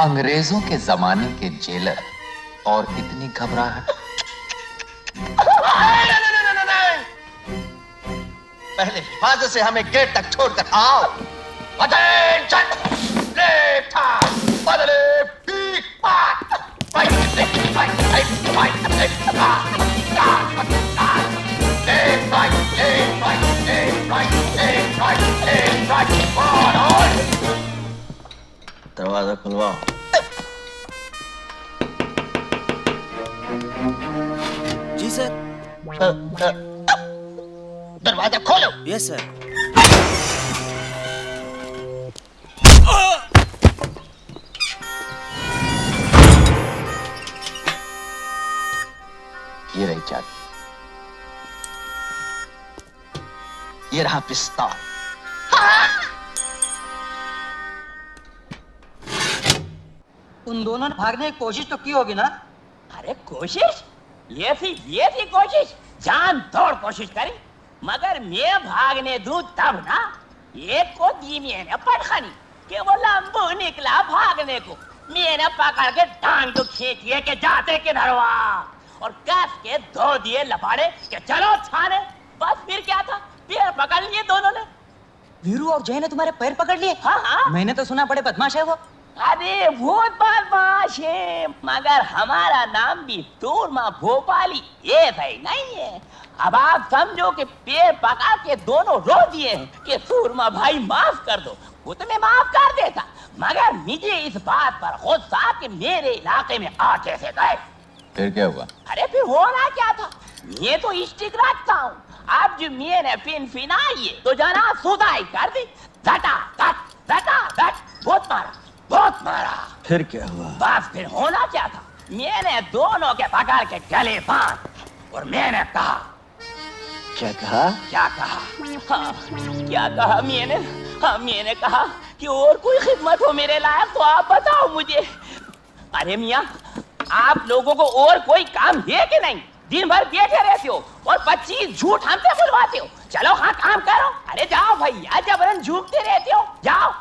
अंग्रेजों के जमाने के जेलर और इतनी घबराहट। पहले हिफाजत से हमें गेट तक छोड़कर आओ। अटेंशन, लेफ्ट हैंड, बदले पीक पाक, right left right right right left पाक, left right left right left right left right left right forward. दरवाजा खुलवाओ। जी सर। दरवाजा खोलो। Yes sir. ये रही चाबी, ये रहा पिस्तौल। उन दोनों ने भागने की कोशिश तो की होगी ना? अरे कोशिश? ये थी कोशिश, जान तोड़ कोशिश करी, मगर मैं भागने दूं तब ना। एक को दी मैंने पटखनी कि वो लंबू निकला भागने को, मैंने पकड़ के टांग तो खींचिए के जाते किधर हुआ, और कस के दो दिए लपाड़े कि चलो थाने। बस फिर क्या था, पैर पकड़ लिए दोनों ने। वीरू और जय ने तुम्हारे पैर पकड़ लिए? हाँ। मैंने तो सुना बड़े बदमाश है वो। अरे बहुत बदमाश है, मगर हमारा नाम भी सूरमा भोपाली ये सही नहीं है। अब आप समझो कि पैर पकड़ के दोनों रो दिए कि सूरमा भाई माफ कर दो, वो तो मैं माफ कर देता, मगर मुझे इस बात पर गुस्सा कि मेरे इलाके में आ कैसे गए। फिर क्या हुआ? अरे फिर होना क्या था, ये तो स्टिक रखता हूँ, अब जो मैंने फिन फिनाई है तो जना सुधाई कर दी, धटा धट बहुत मारा। फिर क्या हुआ? बस फिर होना क्या था, मैंने दोनों के पकड़ के गले बांध और मैंने कहा। क्या कहा? हाँ, क्या कहा मैंने कहा कि और कोई खिदमत हो मेरे लायक तो आप बताओ मुझे। अरे मियाँ, आप लोगों को और कोई काम है कि नहीं? दिन भर बैठे रहते हो और 25 झूठ हमसे बुलवाते हो। चलो हाँ काम करो। अरे जाओ भैया, जबरन झूठते रहते हो, जाओ।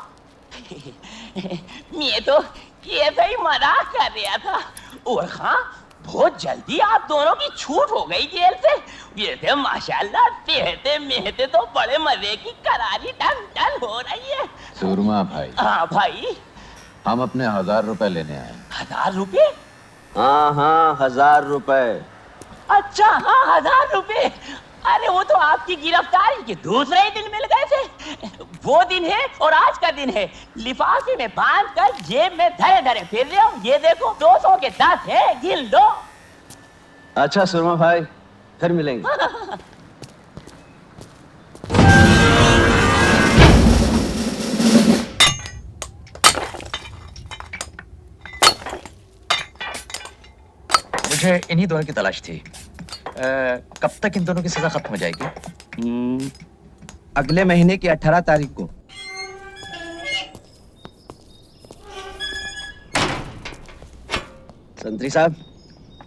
मैं तो ऐसे ही मजाक कर रहा था। और हाँ, बहुत जल्दी आप दोनों की छूट हो गई जेल से। वैसे माशाल्लाह सेहते मेहते तो बड़े मजे की करारी टन हो रही है। सूरमा भाई। हाँ भाई। हम अपने 1000 रुपए लेने आए। 1000 रुपए? हाँ 1000 रुपए। अच्छा हाँ 1000 रुपए। अरे वो तो आपकी गिरफ्तारी के दूसरे ही दिन मिल गए थे। वो दिन है और आज का दिन है। लिफाफे में बांध कर जेब में धरे फिर रहे हो। ये देखो 200 के 10 है, गिन लो। अच्छा सुरमा भाई, फिर मिलेंगे। मुझे इन्हीं दोनों की तलाश थी। कब तक इन दोनों की सजा खत्म हो जाएगी? अगले महीने की 18 तारीख को। संतरी साहब,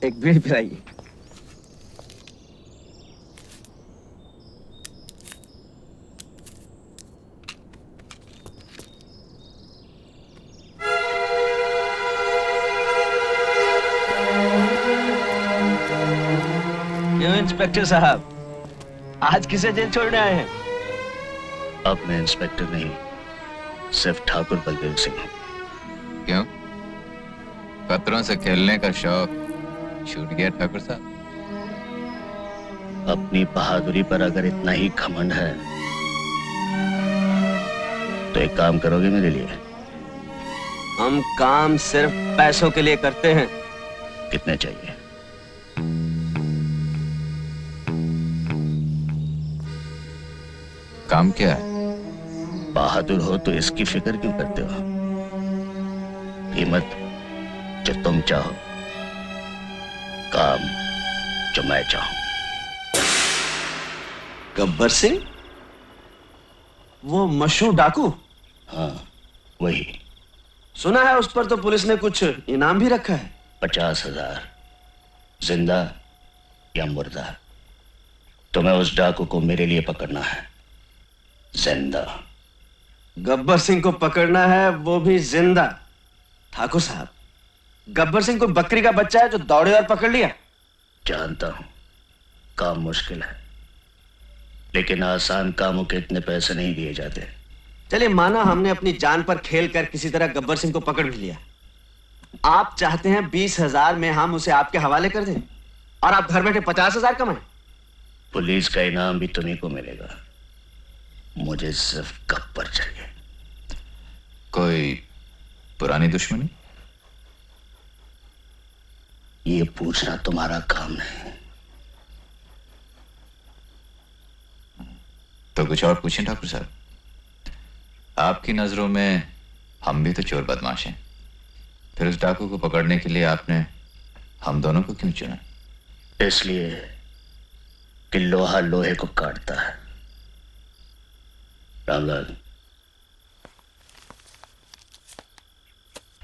एक बीड़ी पिलाइए। क्यों इंस्पेक्टर साहब, आज किसे जेल छोड़ने आए हैं? अब मैं इंस्पेक्टर नहीं, सिर्फ ठाकुर बलदेव सिंह हूँ। क्यों? खतरों से खेलने का शौक छूट गया ठाकुर साहब? अपनी बहादुरी पर अगर इतना ही घमंड है तो एक काम करोगे मेरे लिए? हम काम सिर्फ पैसों के लिए करते हैं। कितने चाहिए? काम क्या है? बहादुर हो तो इसकी फिक्र क्यों करते हो? कीमत जो तुम चाहो, काम जो मैं चाहूं। गब्बर सिंह, वो मशहूर डाकू? हाँ वही। सुना है उस पर तो पुलिस ने कुछ इनाम भी रखा है। 50,000, जिंदा या मुर्दा। तुम्हें उस डाकू को मेरे लिए पकड़ना है, जिंदा। गब्बर सिंह को पकड़ना है, वो भी जिंदा। ठाकुर साहब, गब्बर सिंह कोई बकरी का बच्चा है जो दौड़े और पकड़ लिया? जानता हूं काम मुश्किल है, लेकिन आसान कामों के इतने पैसे नहीं दिए जाते। चलिए माना हमने अपनी जान पर खेल कर किसी तरह गब्बर सिंह को पकड़ भी लिया। आप चाहते हैं 20,000 में हम उसे आपके हवाले कर दें और आप घर बैठे 50,000 कमाएं? पुलिस का इनाम भी तुम्हीं को मिलेगा, मुझे सिर्फ गब्बर चाहिए। कोई पुरानी दुश्मनी? ये पूछना तुम्हारा काम नहीं। तो कुछ और पूछें ठाकुर साहब। आपकी नजरों में हम भी तो चोर बदमाश हैं, फिर उस डाकू को पकड़ने के लिए आपने हम दोनों को क्यों चुना? इसलिए कि लोहा लोहे को काटता है। रामलाल,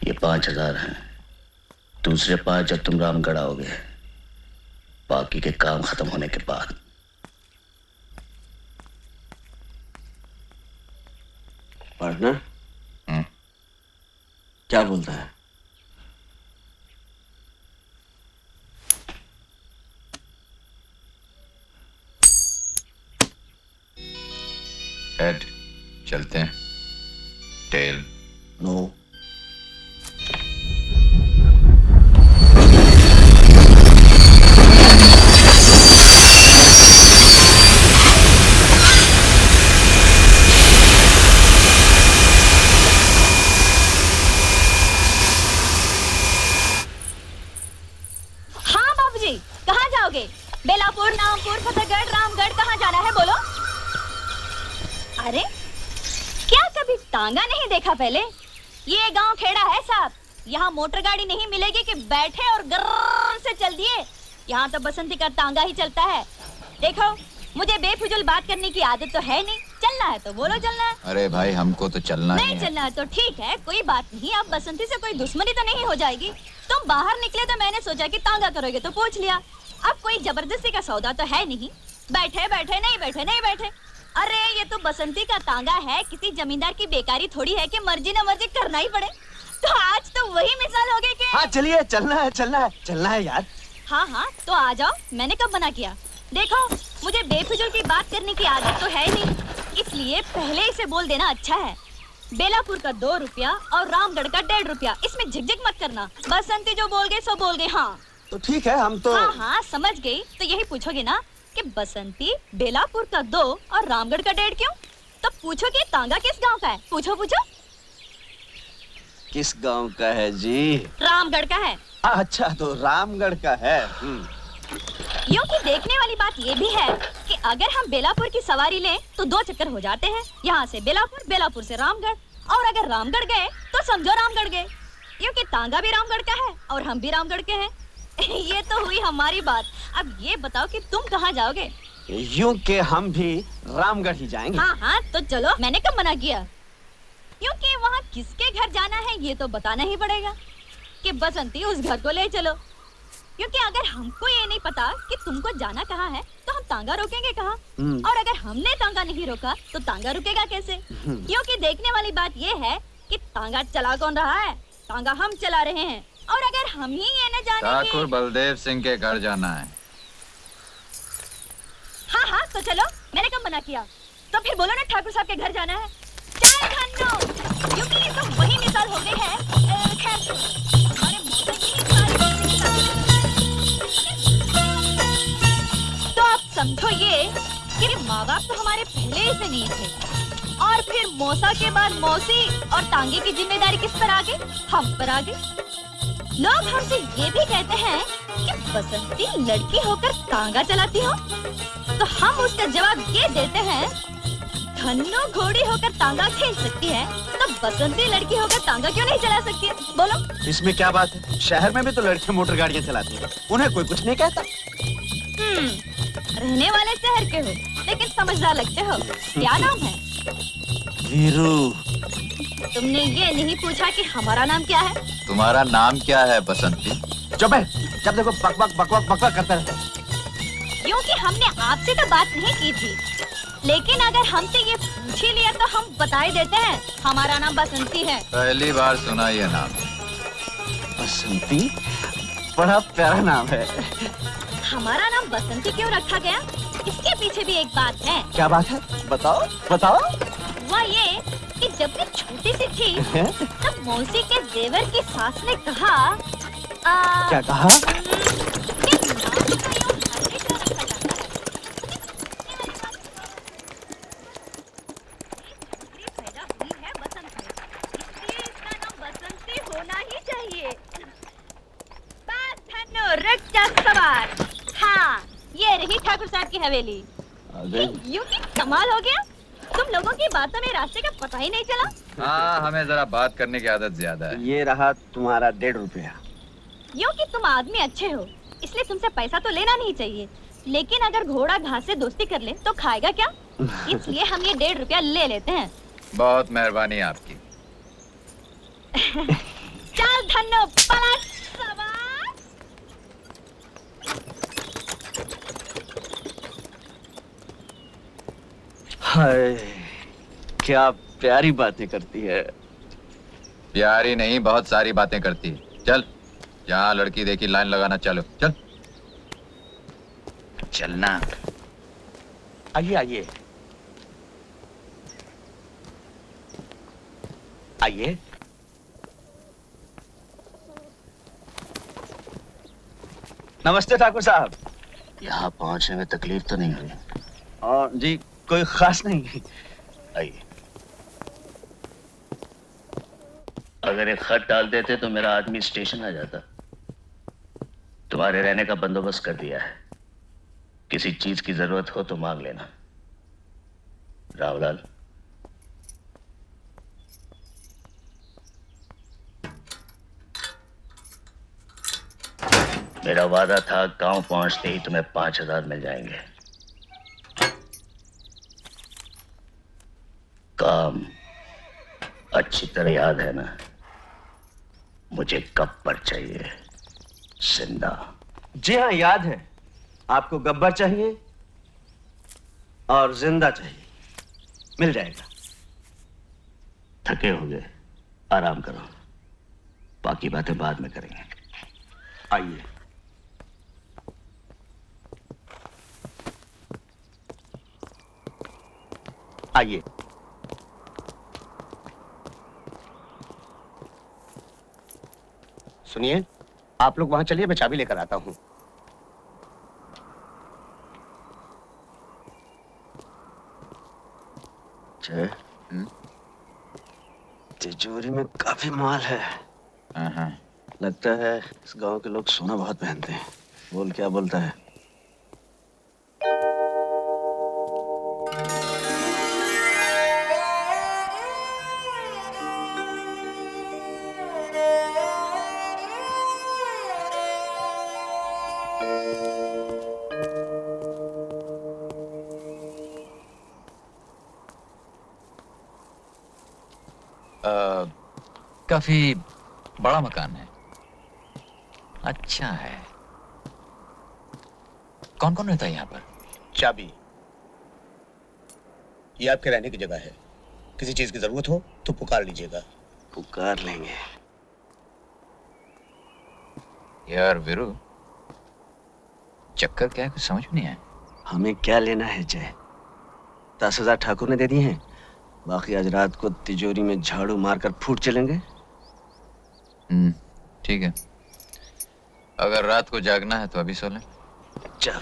ये 5,000 हैं, दूसरे 5 जब तुम रामगढ़ आओगे, बाकी के काम खत्म होने के बाद। पार्टनर क्या बोलता है? हेड चलते हैं, टेल नो। हाँ बाबूजी, कहाँ जाओगे? बेलापुर, नामपुर, फतेहगढ़, रामगढ़, कहाँ जाना है बोलो? अरे क्या कभी तांगा नहीं देखा पहले? ये गांव खेड़ा है साहब, यहाँ मोटर गाड़ी नहीं मिलेगी कि बैठे और गर्र से चल दिए। यहाँ तो बसंती का तांगा ही चलता है। देखो, मुझे बेफिजूल बात करने की आदत तो है नहीं। चलना है तो बोलो चलना है। अरे भाई हमको तो चलना ही नहीं है। चलना है तो ठीक है, कोई बात नहीं। अब बसंती से कोई दुश्मनी तो नहीं हो जाएगी। तुम बाहर निकले तो मैंने सोचा कि तांगा करोगे तो पूछ लिया। अब कोई जबरदस्ती का सौदा तो है नहीं। बैठे बैठे नहीं बैठे नहीं बैठे। अरे ये तो बसंती का तांगा है, किसी जमींदार की बेकारी थोड़ी है कि मर्जी न मर्जी करना ही पड़े। तो आज तो वही मिसाल हो गई कि हाँ चलिए, चलना है चलना है चलना है यार। हाँ हाँ तो आ जाओ, मैंने कब मना किया? देखो, मुझे बेफिजूल की बात करने की आदत तो है नहीं, इसलिए पहले इसे बोल देना अच्छा है। बेलापुर का 2 रुपया और रामगढ़ का 1.5 रुपया, इसमें झिकझिक मत करना। बसंती जो बोल गए सो बोल गए। हाँ तो ठीक है, हम तो हाँ हाँ समझ गई। तो यही पूछोगे ना कि बसंती बेलापुर का 2 और रामगढ़ का 1.5 क्यों? तो पूछो कि तांगा किस गांव का है? पूछो पूछो। किस गांव का है जी? रामगढ़ का है। अच्छा तो रामगढ़ का है। यूं कि देखने वाली बात ये भी है कि अगर हम बेलापुर की सवारी लें तो 2 चक्कर हो जाते हैं। यहाँ से बेलापुर, बेलापुर से रामगढ़, और अगर रामगढ़ गए तो समझो रामगढ़ गए। यूं कि तांगा भी रामगढ़ का है और हम भी रामगढ़ के हैं। ये तो हुई हमारी बात। अब ये बताओ कि तुम कहाँ जाओगे? यूं कि हम भी रामगढ़ ही जाएंगे। हाँ हाँ तो चलो, मैंने कब मना किया? क्योंकि वहाँ किसके घर जाना है ये तो बताना ही पड़ेगा कि बसंती उस घर को ले चलो। क्योंकि अगर हमको ये नहीं पता कि तुमको जाना कहाँ है तो हम तांगा रोकेंगे कहाँ? और अगर हमने तांगा नहीं रोका तो तांगा रुकेगा कैसे? क्योंकि देखने वाली बात ये है कि तांगा चला कौन रहा है? तांगा हम चला रहे हैं। और अगर हम ही ये न जाने ठाकुर बलदेव सिंह के घर जाना है। हाँ हाँ तो चलो, मैंने कब मना किया? तो फिर बोलो ना ठाकुर साहब के घर जाना है। जय धन्नो, क्योंकि ये तो वही मिसाल हो गई है। खैर हमारे मौसम की ही तो आप समझो ये कि माँ बाप तो हमारे पहले ही से नहीं थे, और फिर मौसा के बाद मौसी और तांगे की जिम्मेदारी किस पर आ गई? हम पर आ गई। लोग हमसे ये भी कहते हैं कि बसंती लड़की होकर तांगा चलाती हो, तो हम उसका जवाब ये देते हैं, धन्नो घोड़ी होकर तांगा खेल सकती है तो बसंती लड़की होकर तांगा क्यों नहीं चला सकती है? बोलो। इसमें क्या बात है? शहर में भी तो लड़कियां मोटर गाड़ियां चलाती हैं, उन्हें कोई कुछ नहीं कहता। रहने वाले शहर के हो लेकिन समझदार लगते हो। क्या नाम है? वीरू। तुमने ये नहीं पूछा कि हमारा नाम क्या है? तुम्हारा नाम क्या है बसंती? चुप है, जब देखो बकबक बकबक बकबक करता रहता है। क्योंकि हमने आपसे तो बात नहीं की थी, लेकिन अगर हमसे ये पूछ ही लिया तो हम बता ही देते हैं, हमारा नाम बसंती है। पहली बार सुना ये नाम। बसंती बड़ा प्यारा नाम है। हमारा नाम बसंती क्यों रखा गया, इसके पीछे भी एक बात है। क्या बात है, बताओ बताओ। वह ये कि जब मैं छोटी सी थी तब मौसी के देवर की सास ने कहा क्या कहा? कि नाम का यूं हरे क्यों रखा जाता है? छोकरी पैदा हुई है बसंत में, इसलिए इसका नाम बसंती होना ही चाहिए। बात धन्नो रक्षा सवार। हाँ, ये रही ठाकुर साहब की हवेली। यूं ही कमाल हो गया, तुम लोगों की बातों में रास्ते का पता ही नहीं चला। हाँ, हमें जरा बात करने की आदत ज्यादा है। ये रहा तुम्हारा 1.5 रुपया। यूं कि तुम आदमी अच्छे हो, इसलिए तुमसे पैसा तो लेना नहीं चाहिए, लेकिन अगर घोड़ा घास से दोस्ती कर ले तो खाएगा क्या? इसलिए हम ये 1.5 रुपया ले लेते हैं। बहुत मेहरबानी आपकी। चल धन्नो पलट सवार। हाय, क्या प्यारी बातें करती है। प्यारी नहीं, बहुत सारी बातें करती है। चल, जहाँ लड़की देखी लाइन लगाना चालू। चल चलना। आइए आइए आइए। नमस्ते ठाकुर साहब। यहाँ पहुंचने में तकलीफ तो नहीं हुई? और जी कोई खास नहीं। आइए। अगर एक खत डाल देते तो मेरा आदमी स्टेशन आ जाता। तुम्हारे रहने का बंदोबस्त कर दिया है, किसी चीज की जरूरत हो तो मांग लेना। रामलाल, मेरा वादा था गांव पहुंचते ही तुम्हें 5,000 मिल जाएंगे। काम अच्छी तरह याद है ना? मुझे कब पर चाहिए? जिंदा। जी हाँ, याद है। आपको गब्बर चाहिए और जिंदा चाहिए। मिल जाएगा। थके हो गए, आराम करो, बाकी बातें बाद में करेंगे। आइए। आइए। सुनिए, आप लोग वहां चलिए, मैं चाबी लेकर आता हूं। तिजोरी में काफी माल है। हाँ, लगता है इस गांव के लोग सोना बहुत पहनते हैं। बोल क्या बोलता है? काफी बड़ा मकान है। अच्छा है। कौन कौन रहता है यहाँ पर? चाबी, ये आपके रहने की जगह है। किसी चीज की जरूरत हो तो पुकार लीजिएगा। पुकार लेंगे। यार वीरू, चक्कर क्या है, कुछ समझ में नहीं आया। हमें क्या लेना है जय? 10,000 ठाकुर ने दे दिए हैं, बाकी आज रात को तिजोरी में झाड़ू मारकर फूट चलेंगे। ठीक है, अगर रात को जागना है तो अभी सो लें। चल।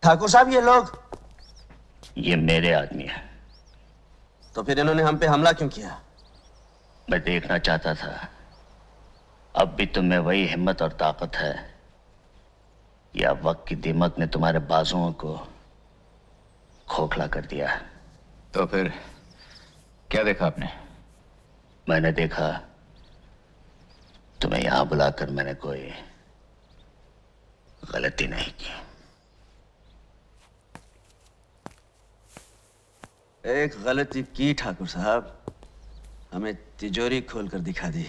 ठाकुर साहब ये लोग, ये मेरे आदमी है। तो फिर इन्होंने हम पे हमला क्यों किया? मैं देखना चाहता था अब भी तुम में वही हिम्मत और ताकत है या वक्त की दीमक ने तुम्हारे बाजुओं को खोखला कर दिया है। तो फिर क्या देखा आपने? मैंने देखा तुम्हें यहां बुलाकर मैंने कोई गलती नहीं की। एक गलती की ठाकुर साहब, हमें तिजोरी खोलकर दिखा दी।